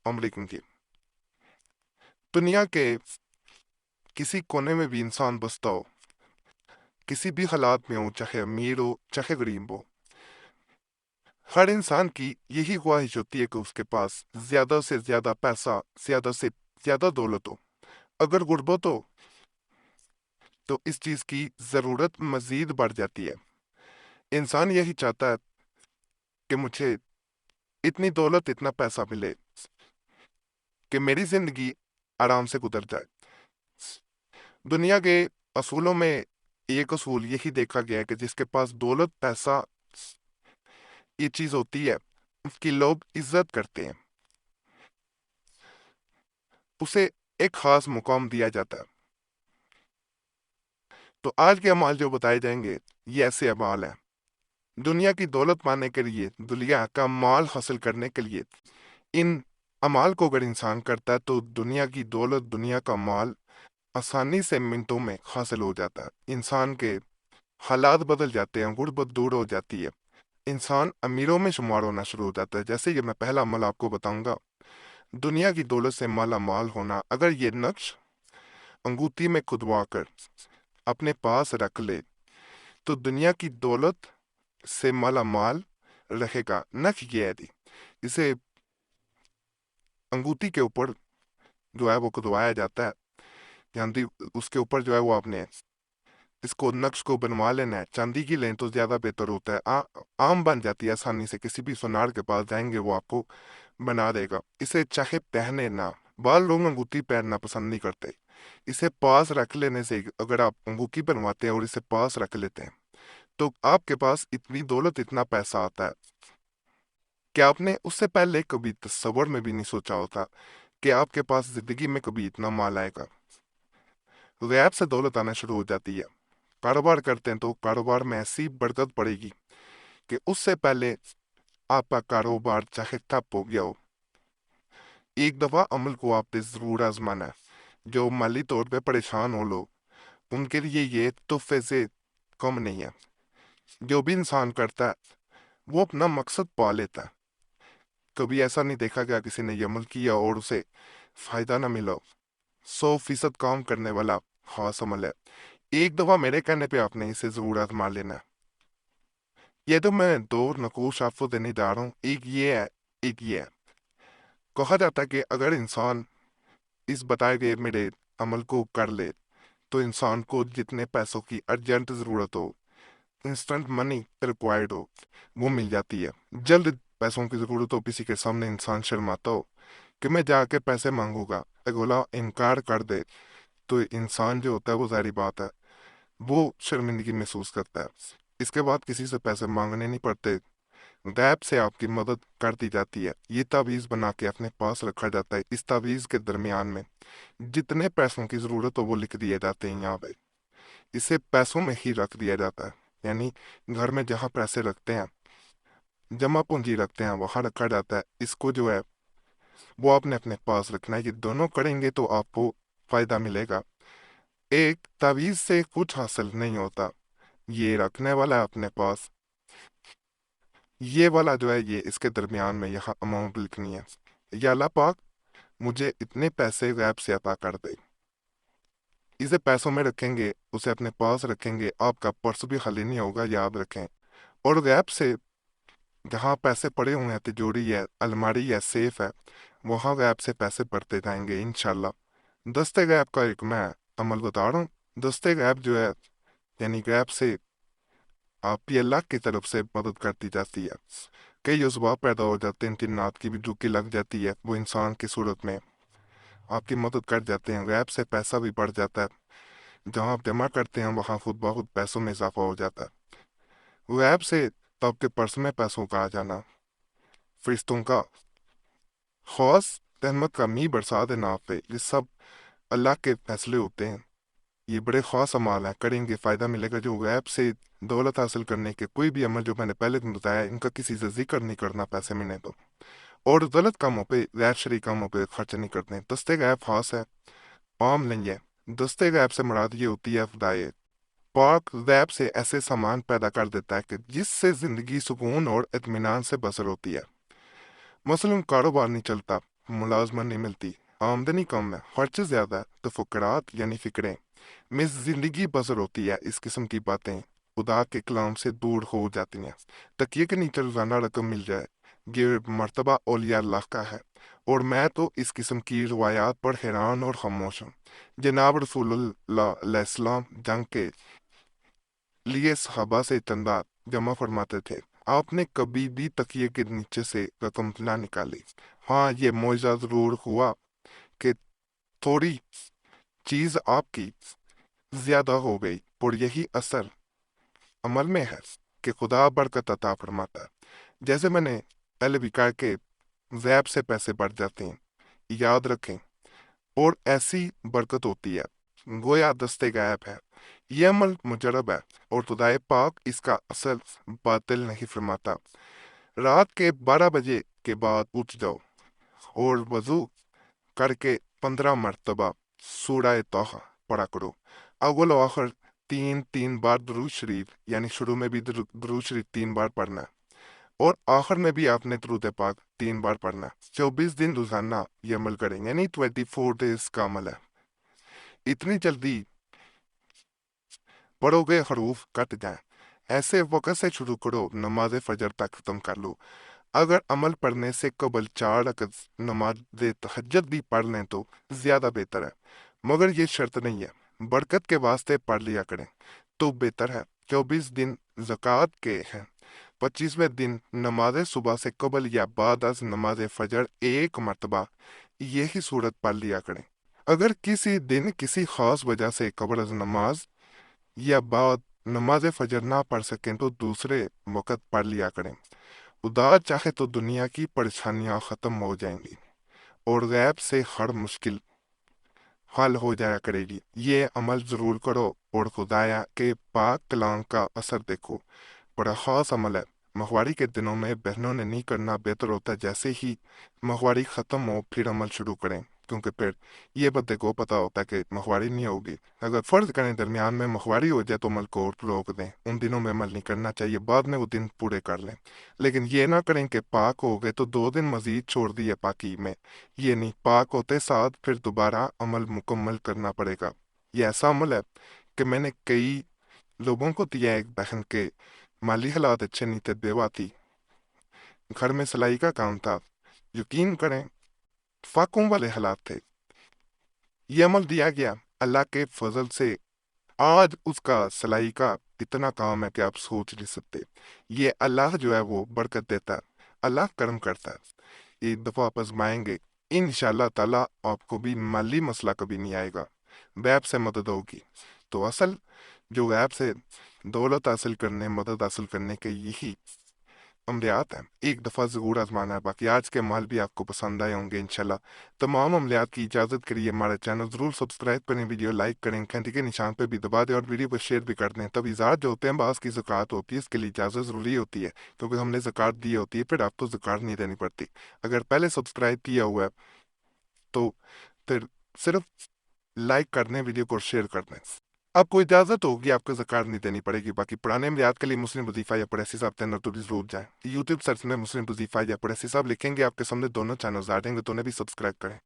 American की दुनिया के किसी कोने में भी इंसान बसता हो, किसी भी हालात में हो, चाहे अमीर हो चाहे गरीब हो, हर इंसान की यही ख्वाहिश होती है कि उसके पास ज्यादा से ज्यादा पैसा, ज्यादा से ज्यादा दौलत हो। अगर गुर्बत हो तो इस चीज की जरूरत मजीद बढ़ जाती है। इंसान यही चाहता है कि मुझे इतनी दौलत, इतना पैसा मिले कि मेरी जिंदगी आराम से गुजर जाए। दुनिया के असूलों में एक असूल यही देखा गया है कि जिसके पास दौलत, पैसा, ये चीज होती है, उसकी लोग इज्जत करते हैं, उसे एक खास मुकाम दिया जाता है। तो आज के अमाल जो बताए जाएंगे, ये ऐसे अमाल हैं। दुनिया की दौलत पाने के लिए, दुनिया का माल हासिल करने के लिए, इन अमाल को अगर इंसान करता है तो दुनिया की दौलत, दुनिया का माल आसानी से मिनटों में हासिल हो जाता है। इंसान के हालात बदल जाते हैं, गुर्बत दूर हो जाती है, इंसान अमीरों में शुमार होना शुरू हो जाता है। जैसे कि मैं पहला अमल आपको बताऊंगा, दुनिया की दौलत से माला माल होना। अगर ये नक्श अंगूठी में खुदवा कर अपने पास रख ले तो दुनिया की दौलत से माला माल रहेगा। नक्श ये है जी, इसे अंगूठी के ऊपर जो है वो खुदवाया जाता है। चांदी उसके ऊपर जो है वो आपने इसको नक्श को बनवा लेना है। चांदी की लें तो ज्यादा बेहतर होता है, आम बन जाती है आसानी से। किसी भी सुनार के पास जाएंगे वो आपको बना देगा। इसे चाहे पहने ना, बाल लोग अंगूठी पहनना पसंद नहीं करते। इसे पास रख लेने से, अगर आप अंगूठी बनवाते हैं और इसे पास रख लेते हैं तो आपके पास इतनी दौलत, इतना पैसा आता है कि आपने उससे पहले कभी तस्वर में भी नहीं सोचा होता कि आपके पास जिंदगी में कभी इतना माल आएगा। गैब से दौलत आना शुरू हो जाती है। कारोबार करते हैं तो कारोबार में ऐसी बरकत पड़ेगी कि उससे पहले आपका कारोबार चाहे ठप हो गया हो। एक दफा अमल को आपने जरूर आजमाना है। जो माली तौर पे परेशान हो लोग, उनके लिए ये तोहफे से कम नहीं है। जो भी इंसान करता है वो अपना मकसद पा लेता है। कभी ऐसा नहीं देखा गया किसी ने ये अमल किया और उसे फायदा ना मिला। 100% काम करने वाला खास अमल है। एक दफा मेरे कहने पे आपने इसे जरूर आजमा लेना है। ये तो मैं दो नकूश आपको देने जा रहा हूँ, एक ये है, एक ये है। कहा जाता है कि अगर इंसान इस बताए गए मेरे अमल को कर ले तो इंसान को जितने पैसों की अर्जेंट जरूरत हो, इंस्टेंट मनी रिक्वायर्ड हो, वो मिल जाती है। जल्द पैसों की जरूरत हो, किसी के सामने इंसान शर्माता हो कि मैं जाके पैसे मांगूंगा, अगला इनकार कर दे तो इंसान जो होता है वो जारी बात है वो शर्मिंदगी महसूस करता है। इसके बाद किसी से पैसे मांगने नहीं पड़ते, गैप से आपकी मदद कर दी जाती है। ये तावीज़ बना के अपने पास रखा जाता है। इस तावीज़ के दरमियान में जितने पैसों की जरूरत हो वो लिख दिए जाते हैं यहाँ पे। इसे पैसों में ही रख दिया जाता है, यानी घर में जहाँ पैसे रखते हैं, जमा पूंजी रखते हैं, वहां रखा जाता है। इसको जो है वो आपने अपने पास रखना है। ये दोनों करेंगे तो आपको फायदा मिलेगा। एक तावीज़ से कुछ हासिल नहीं होता, ये रखने वाला है अपने पास। ये वाला जो है, ये इसके दरमियान में यहाँ अमाउंट लिखनी है। या अल्लाह पाक मुझे इतने पैसे गैब से अता कर दे। इसे पैसों में रखेंगे, उसे अपने पास रखेंगे, आपका पर्स भी खाली नहीं होगा, याद रखें। और गैब से जहाँ पैसे पड़े हुए हैं, तिजोरी है, अलमारी है, सेफ है, वहाँ गैब से पैसे बढ़ते जाएंगे इंशाल्लाह। दस्ते गैब का एक मैं अमल बता रहा हूँ। दस्ते गैब जो है, यानी गैब से आपकी अल्लाह की तरफ से मदद कर दी जाती है। कई असबाब पैदा हो जाते हैं, जिन्नात की भी डुबकी लग जाती है, वो इंसान की सूरत में आपकी मदद कर जाते हैं। गैब से पैसा भी बढ़ जाता है। जहाँ आप जमा करते हैं वहाँ खुद ब खुद पैसों में इजाफा हो जाता है। गैब से तो आपके पर्स में पैसों का आ जाना, फरिश्तों का खास रहमत का मी बरसा देना आप पे, ये सब अल्लाह के फैसले होते हैं। ये बड़े खास अमाल हैं, करेंगे फ़ायदा मिलेगा। जो गैब से दौलत हासिल करने के कोई भी अमल जो मैंने पहले दिन बताया, इनका किसी से जिक्र नहीं करना पैसे मिलने तो। और गलत कामों पे, गैर शरई कामों पे खर्च नहीं करते। दस्ते गैब खास है, आम नहीं है। दस्ते गैब से मुराद ये होती है खुदाई पाक गैब से ऐसे सामान पैदा कर देता है कि जिससे जिंदगी सुकून और इत्मीनान से बसर होती है। मसलन कारोबार नहीं चलता, मुलाजमत नहीं मिलती, आमदनी कम है, खर्च ज़्यादा है, तो फुकरात यानी फ़िक्रें में ज़िंदगी बसर होती है। इस किस्म की बातें खुदा के कलाम से दूर हो जाती हैं। तकिए के नीचे रोज़ाना रकम मिल जाए, ये मर्तबा औलिया अल्लाह का है। और मैं तो इस किस्म की रवायात पर हैरान और खामोश हूँ। जनाब रसूलुल्लाह अलैहिस्सलाम जंग के लिए सहाबा से चंदा जमा फरमाते थे। आपने कभी भी तकिए के नीचे से रकम ना निकाली। हाँ, ये मुआजा ज़रूर हुआ कि थोड़ी चीज़ आपकी ज़्यादा हो गई, और यही असर अमल में है कि खुदा बरकत अता फरमाता है। जैसे मैंने पहले भी कहा कि ज़ैब से पैसे बढ़ जाते हैं, याद रखें, और ऐसी बरकत होती है गोया दस्ते गायब है। ये अमल मुजरब है और खुदाए पाक इसका असल बातिल नहीं फरमाता। रात के 12 बजे के बाद उठ जाओ और वजू करके 15 मरतबा सूरह तोहा पढ़ा करो। अव्वल और आखिर 3 बार दुरूद शरीफ, यानी शुरू में भी दुरूद शरीफ 3 बार पढ़ना है और आखिर में भी आपने दुरूद पाक 3 बार पढ़ना है। 24 दिन रोजाना ये अमल करेंगे, यानी 24 डेज का अमल है। इतनी जल्दी पढ़ोगे हरूफ कट जाए। ऐसे वक़्त से शुरू करो, नमाज फजर तक खत्म कर लो। अगर अमल पढ़ने से कबल 4 रकत नमाज तहज्जुद भी पढ़ लें तो ज्यादा बेहतर है, मगर ये शर्त नहीं है। बरकत के वास्ते पढ़ लिया करें तो बेहतर है। 24 दिन ज़कात के हैं। 25वें दिन नमाज सुबह से कबल या बाद अज नमाज फजर 1 मरतबा यही सूरत पढ़ लिया करें। अगर किसी दिन किसी खास वजह से कबल अज नमाज या बाद नमाज फजर ना पढ़ सकें तो दूसरे वक़्त पढ़ लिया करें। खुदा चाहे तो दुनिया की परेशानियां खत्म हो जाएंगी और गैब से हर मुश्किल हल हो जाया करेगी। ये अमल जरूर करो और खुदाया के पाक कलाम का असर देखो। बड़ा खास अमल है। माहवारी के दिनों में बहनों ने नहीं करना बेहतर होता है। जैसे ही माहवारी ख़त्म हो फिर अमल शुरू करें, क्योंकि फिर ये बंदे को पता होता है कि माहवारी नहीं होगी। अगर फ़र्ज करें दरमियान में माहवारी हो जाए तो अमल को रोक दें, उन दिनों में अमल नहीं करना चाहिए, बाद में वो दिन पूरे कर लें। लेकिन ये ना करें कि पाक हो गए तो 2 दिन मजीद छोड़ दिए पाकी में। ये नहीं, पाक होते साथ फिर दोबारा अमल मुकम्मल करना पड़ेगा। ये ऐसा अमल है कि मैंने कई लोगों को दिया। एक बहन के माली हालात अच्छे नहीं थे, बेवा थी, घर में सिलाई का काम था, यकीन करें फाकों वाले हालात थे। ये अमल दिया गया अल्लाह के फजल से, आज उसका सिलाई का इतना काम है कि आप सोच नहीं सकते। ये अल्लाह जो है वो बरकत देता है, अल्लाह करम करता है। एक दफ़ा आप आजमाएंगे, इंशाअल्लाह ताला आपको भी माली मसला कभी नहीं आएगा, वैब से मदद होगी। तो असल जो वैब से दौलत हासिल करने, मदद हासिल करने के यही अमलियात हैं। एक दफ़ा ज़रूर आजमाना है। बाकी आज के माल भी आपको पसंद आए होंगे इंशाल्लाह। तमाम अमलियात की इजाज़त करिए। हमारे चैनल ज़रूर सब्सक्राइब करें, वीडियो लाइक करें, घंटी के निशान पर भी दबा दें और वीडियो को शेयर भी कर दें। तब इजाज़त जो होते हैं बास की ज़कात होती है, इसके लिए इजाज़त ज़रूरी होती है, क्योंकि हमने ज़कात दी होती है, फिर आपको ज़कात नहीं देनी पड़ती। अगर पहले सब्सक्राइब किया हुआ है तो फिर सिर्फ लाइक कर दें, वीडियो को शेयर कर दें। आपको इजाजत होगी, आपको ज़कात नहीं देनी पड़ेगी। बाकी पुराने अमलियात के लिए मुस्लिम वजीफा या कुरैशी साहब के अंदर तो भी जरूर जाए। यूट्यूब सर्च में मुस्लिम वजीफा या कुरैशी साहब लिखेंगे, आपके सामने दोनों चैनल आ जाएंगे, तो उन्हें भी सब्सक्राइब करें।